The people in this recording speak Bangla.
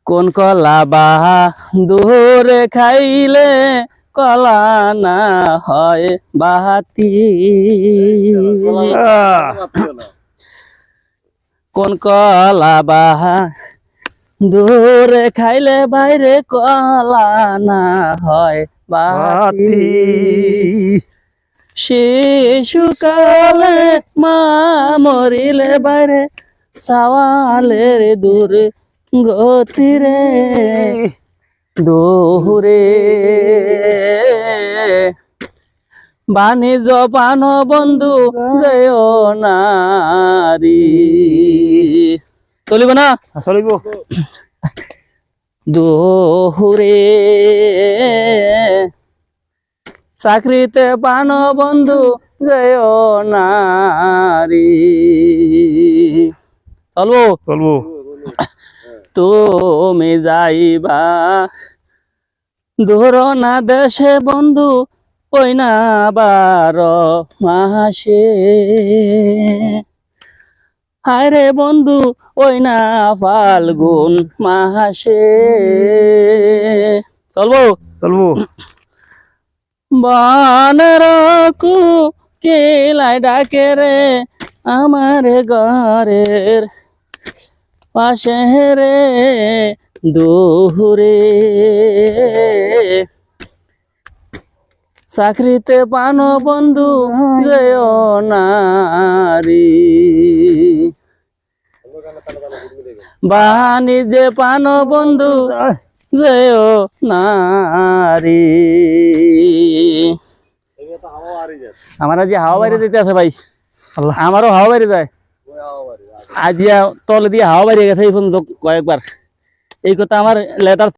কোন কলা বাহা দূরে খাইলে কলা না হয় বাহাতি। কোন কলা বাহা দূরে খাইলে বাইরে কলা না হয় বাহাতি। শিশুকালে মা মরিলে বাইরে সওয়ালের দূর গতিরে দোহরে বাণিজ্য পান বন্ধু জয় নারী। চলিব না? চলিব। দোহরে চাকরিতে পান বন্ধু জয় নারী। চলবো চলবো। তুমি যাইবা দূর না দেশে বন্ধু ওই না 12 মাসে। হায় রে বন্ধু ওই না ফাল্গুন মাসে। চলবো চলবো। বানর কেলাই ডাকে রে আমার ঘরের পাশে রে দোহরে চাকরিতে পান বন্ধু জয় নারী। বাণিজ্যে পান বন্ধু জয় নারী। আমার আজ হাওয়া বাইরে যেতে আছে ভাই, আমারও হাওয়া বাইরে যায়। আজ তলে দিয়ে হাওয়া বাইরে গেছে কয়েকবার। এই কথা আমার লেটার